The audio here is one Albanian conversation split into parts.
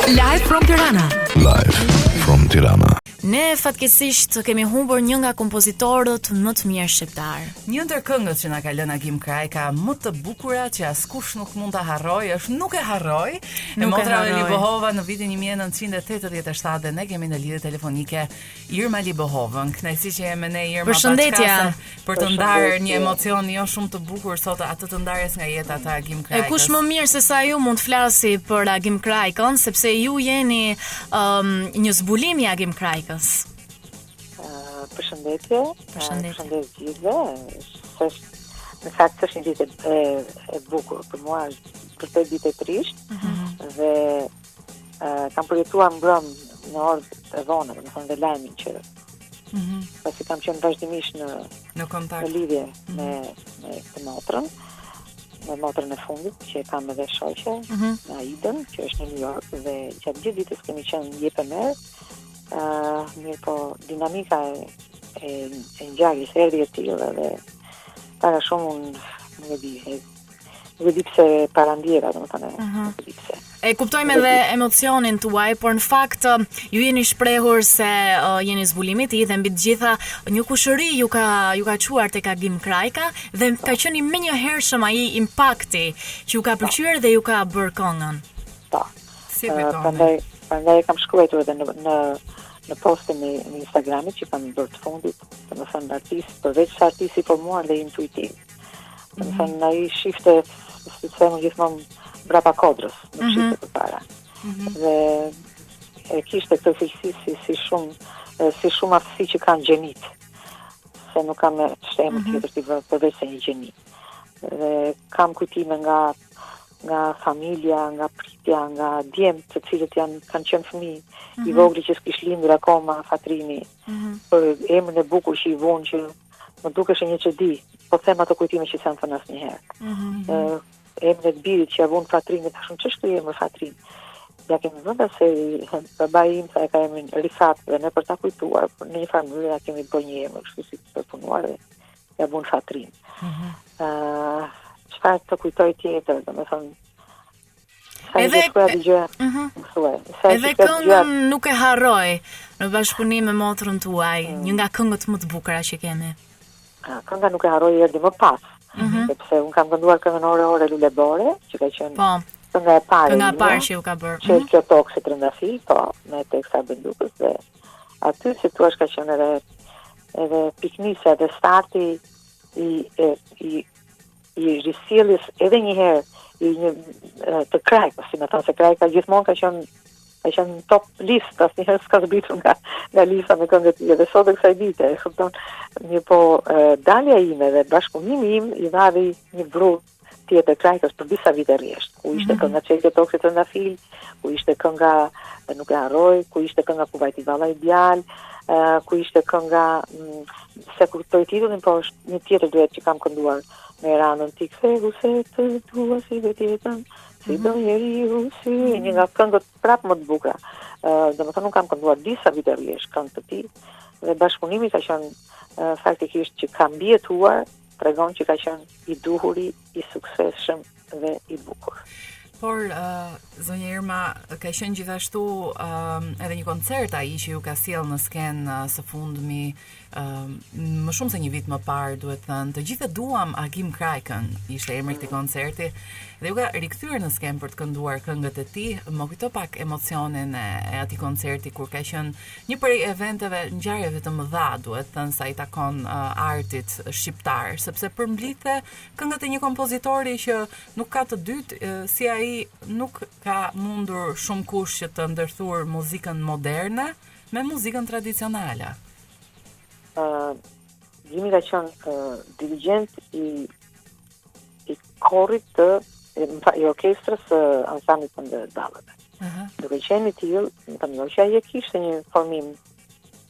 Live from Tirana. Live from Tirana. Ne fatkeqësisht kemi humbur një nga kompozitorët më të mirë shqiptar. Një ndër këngët që na ka lënë Agim Krajka më të bukura që askush nuk mund ta harroj, është Nuk e harroj. Motra Libohova në vitin 1987 dhe ne kemi në lidhje telefonike Irma Libohovën. Kënaqësi që jemi ne Irma. Përshëndetje. Për të ndarë një emocion jo shumë të bukur sot, atë të ndarjes nga jeta të Agim Krajkës. E kush më mirë se sa ju mund të flasi për Agim Krajkën, sepse ju jeni një zbulim i Agim Krajkës. Përshëndetje. Përshëndetje. Përshëndetje gjithëve. Në fakt është një ditë e bukur për mua, për të ditë e trisht dhe kam përjetuar mbrëm në orë e vonë, do të thonë dhe lajmin që pasi kam qenë vazhdimisht në kontakt në lidhje me këtë motrën, me motrën e fundit që kam edhe shoqe, në Aidën, që është në New York dhe gjatë gjithë ditës kemi qenë jep e merr. Mirë po, dinamika e ngjarjes erdhi e tillë dhe para shumë nuk e di pse parandjera, domethënë, nuk e di pse. E kuptojmë edhe emocionin tuaj, por në fakt ju jeni shprehur se jeni zbulimi i tij dhe mbi të gjitha një kushëri ju ka quar tek Agim Krajka dhe ka qenë menjëhershëm ai impakti që ju ka pëlqyer dhe ju ka bërë këngën. Po. Si kujtoni? Prandaj kam shkruar edhe në postën e Instagramit që kam bërë të fundit, domethënë artist, përveç se artisti për mua dhe intuitiv. Domethënë ai shifte, si them gjithmonë, brapa kodrës, nuk shifte përpara. Dhe e kishte këtë cilësi si shumë aftësi që kanë gjenit, se nuk kam shtemër tjetër t'i vërë përveç se një gjeni. Dhe kam kujtime nga familja, nga pritja, nga djemt të cilët kanë qenë fëmijë i vogël që s'kish lindur akoma Fatrimi, për emrin e bukur që i vonë që më dukesh një çedi, po them ato kujtime që s'jam thënë asnjëherë. Emrin e birit që ia vonë Fatrimi, thashun ç'është ky emër Fatrim? Ja kemi vënë se babai im sa e ka emrin Rifat dhe ne për ta kujtuar, në një farë mënyrë ja kemi bërë një emër kështu si të punuar dhe ja vonë Fatrim. Çfarë të kujtoj tjetër, domethënë Edhe këngën Nuk e harroj në bashkëpunim me motrën tuaj, një nga këngët më të bukura që kemi. Kënga Nuk e harroj erdhi më pas, sepse unë kam kënduar këngën Ore Lule Bore, që ka qenë kënga e parë që ju ka bërë. Që kjo tokë si trëndafil, po, me teksta Bendukës dhe aty si thua ka qenë edhe piknisa dhe starti i risjelljes edhe një herë të Krajkës, si me thënë se Krajka gjithmonë ka qenë top list, asnjëherë s'ka zbritur nga lista me këngët e tij dhe sot e kësaj dite, e kupton, dalja ime dhe bashkëpunimi im i dhavi një vrur tjetër Krajkës për disa vite rresht, ku ishte kënga Çelë Tokë Trëndafil, ku ishte kënga Nuk e harroj, ku ishte kënga Ku vajti valla i djalë, ku ishte kënga se kuptoj titullin, po është një tjetër duet që kam kënduar me ranën Ti ktheu se të dua si vetjetën, si do njeriu si, një nga këngët prapë më të bukura. Domethënë nuk kam kënduar disa vite rresht këngë të tij dhe bashkëpunimi ka qenë faktikisht që ka mbijetuar, tregon që ka qenë i duhuri, i suksesshëm dhe i bukur. Por, zonja Irma, ka qenë gjithashtu edhe një koncert ai që ju ka sjell në skenë së fundmi, më shumë se një vit më parë, duhet thënë, të gjithë duam Agim Krajkën, ishte emri i këtij koncerti, dhe ju ka rikthyer në skenë për të kënduar këngët e tij. Më kujto pak emocionin e atij koncerti kur ka qenë një prej eventeve, ngjarjeve të mëdha, duhet thënë, sa i takon artit shqiptar, sepse përmblidhte këngët e një kompozitori që nuk ka të dytë, si ai nuk ka mundur shumë kush që të ndërthur muzikën moderne me muzikën tradicionale. Jimi ka qenë dirigjent i korit i orkestrës ansamblit të dallëve. Duke qenë i tillë, jo që ai kishte një formim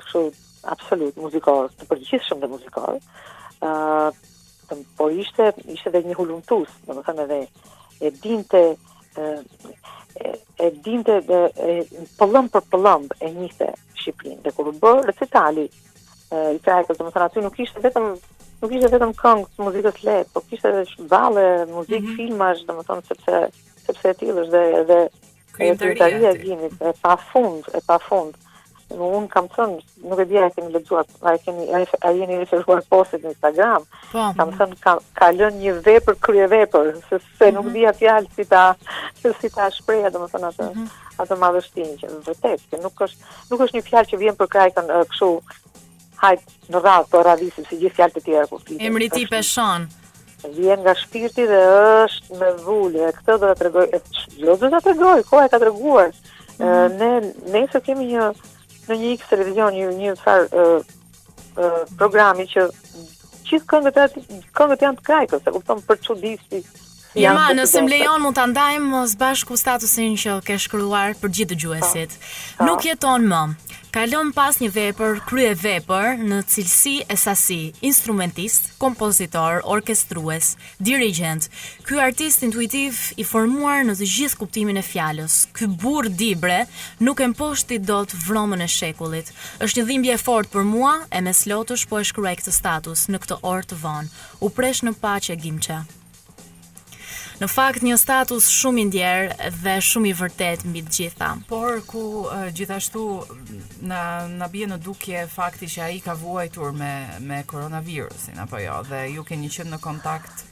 kështu absolut muzikor, të përgjithshëm dhe muzikor, por ishte edhe një hulumtues, domethënë edhe e dinte pëllëm për pëllëm e njihte Shqipërinë. Dhe kur u bë recitali i Krajkës, domethënë aty nuk ishte vetëm këngë muzikës lehtë, por kishte edhe valle, muzikë, filmash, domethënë sepse e tillë është edhe krijimtaria aty. Gjimit, e pa fund. Unë kam thënë, nuk e di a e keni lexuar, a jeni referuar postet në Instagram. Po. Kam thënë ka lënë një vepër kryevepër, se nuk dia fjalë si ta shpreha, domethënë atë madhështinë që vërtet, që nuk është një fjalë që vjen për krajkën kështu hajt në radhë, po radhisim si gjithë fjalët e tjera kur flitet. Emri ti peshon. Vjen nga shpirti dhe është me vulje. Këtë do ta tregoj, jo do ta tregoj, koha e ka treguar. Ne kemi në një X televizion një programi që gjithë këngët janë të krajkës, e kupton, për çuditsi. Irma, nëse më lejon mund ta ndajmë së bashku statusin që ke shkruar për gjithë dëgjuesit. Nuk jeton më. Kalon pas një vepër, krye vepër në cilësi e sasi, instrumentist, kompozitor, orkestrues, dirigent. Ky artist intuitiv i formuar në të gjithë kuptimin e fjalës. Ky burr dibre nuk e mposhti dot vromën e shekullit. Është një dhimbje e fortë për mua, e mes lotësh po e shkruaj këtë status në këtë orë të vonë. U presh në paqe Gimçe. Në fakt një status shumë i ndjerë dhe shumë i vërtet mbi të gjitha. Por ku gjithashtu na bie në dukje fakti që ai ka vuajtur me koronavirusin apo jo, dhe ju keni qenë në kontakt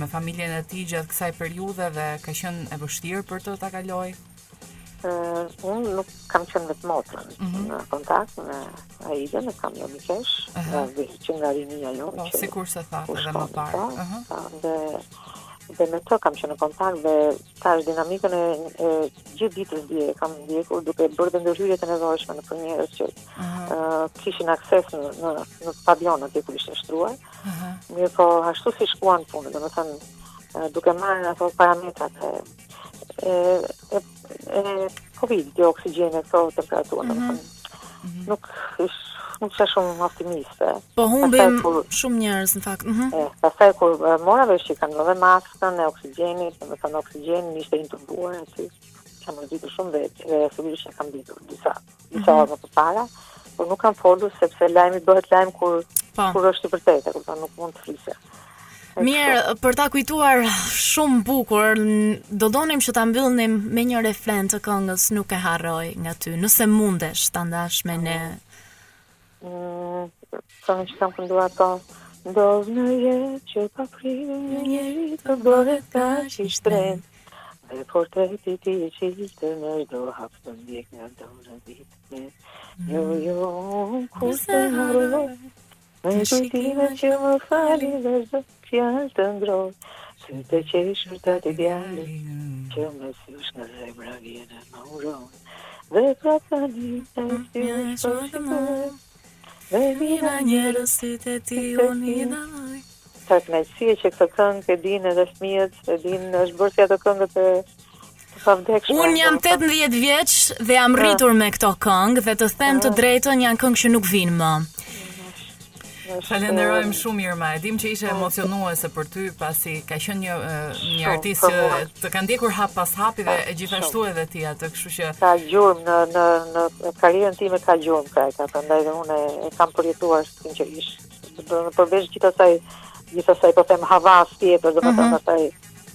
me familjen e tij gjatë kësaj periudhe dhe ka qenë e vështirë për të ta kaloj. Unë nuk kam qenë me të motrën në kontakt me Aida, nuk kam jo mikesh, që nga rinia jo. Po, sikur se thatë edhe më parë. Dhe me të kam qenë në kontakt dhe tash dinamikën e gjithë ditës dje kam ndjekur duke bërë dhe ndërhyrjet e nevojshme në për njerëz që kishin akses në stadion atje ku ishin shtruar. Mirë po ashtu si shkuan punët, domethënë duke marrë ato parametrat e Covid, dhe oksigjenë, këto temperaturë, domethënë nuk isha shumë optimiste. Po humbim shumë njerëz në fakt. Pastaj kur mora vesh që kanë edhe maskën e oksigjenit, domethënë oksigjeni ishte intubuar aty. Kam rëzitur shumë dhe sigurisht kam ditur disa orë më përpara, por nuk kam folur sepse lajmi bëhet lajm kur është i vërtetë, kupton, nuk mund të flisë. Mirë, për ta kujtuar shumë bukur, do donim që ta mbyllnim me një refren të këngës Nuk e harroj nga ty, nëse mundesh ta ndash me ne. Këngë që kam kënduar ato, ndodh në jetë që pa prirë njeri të bëhet kaq i shtrenjtë. Dhe portreti ti e qilte në çdo hap të ndjek nga dorë ditë. Jo, kur se harroj, me kujtime që më fali dhe çdo fjalë të ndroj. Sytë e qeshur të atë djali, që me sysh nga zemra vjen e më uron. Dhe pra tani e si shpërshkoj. Dhe mina njerës sytë e ti unë i daloj. Ka kënaqësi që këtë këngë e dinë edhe fëmijët, e dinë është bërë si ato këngët e pavdekshme. Unë jam 18 vjeç dhe jam rritur me këto këngë dhe të them të drejtën janë këngë që nuk vinë më. Falenderojmë shumë Irma. E dim që ishe emocionuese për ty pasi ka qenë një artist që të ka ndjekur hap pas hapi dhe e gjithashtu edhe ti atë, kështu që ka gjurmë në karrierën time, ka gjurmë krajka, prandaj dhe unë e kam përjetuar sinqerisht. Përveç gjithasaj po them havas tjetër, domethënë asaj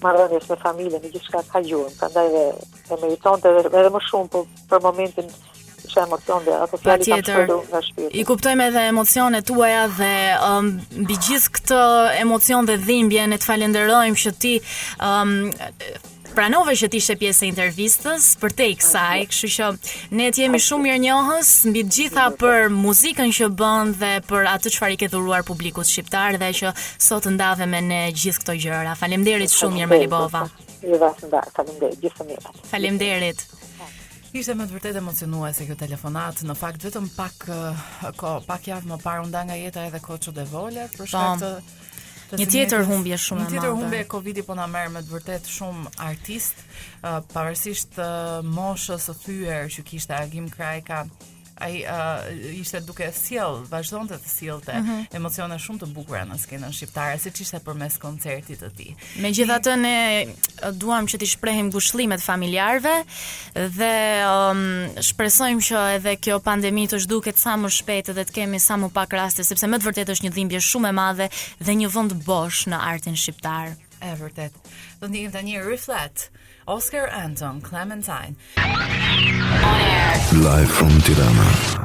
marrëdhjes me familjen, gjithçka ka gjurmë, prandaj dhe e meritonte edhe më shumë për momentin. Patjetër, i kuptojmë edhe emocionet tuaja dhe mbi gjithë këtë emocion dhe dhimbje ne të falenderojmë që ti pranove që ti ishe pjesë e intervistës për te i kësaj, kështu që ne të jemi shumë mirënjohës mbi të gjitha për muzikën që bën dhe për atë çfarë i ke dhuruar publikut shqiptar dhe që sot ndave me ne gjithë këto gjëra. Faleminderit shumë Irma Libova. Faleminderit, gjithë mirë. Faleminderit. Ishte me të vërtet emocionuese kjo telefonat, në fakt vetëm pak javë më parë u nda nga jeta edhe Koço de Volet për shkak të një tjetër humbje shumë e madhe. Një tjetër humbje Covidi po na merr me të vërtet shumë artist, pavarësisht moshës së thyer që kishte Agim Krajka. Ai ishte duke vazhdonte të sjellte emocione shumë të bukura në skenën shqiptare, siç ishte përmes koncertit të tij. Megjithatë ne duam që t'i shprehim ngushëllimet familjarëve dhe shpresojmë që edhe kjo pandemi të zhduket sa më shpejt dhe të kemi sa më pak raste, sepse më të vërtet është një dhimbje shumë e madhe dhe një vend bosh në artin shqiptar. E vërtet. Do ndjekim tani Reflet Oscar Anton Clementine. Live from Tirana.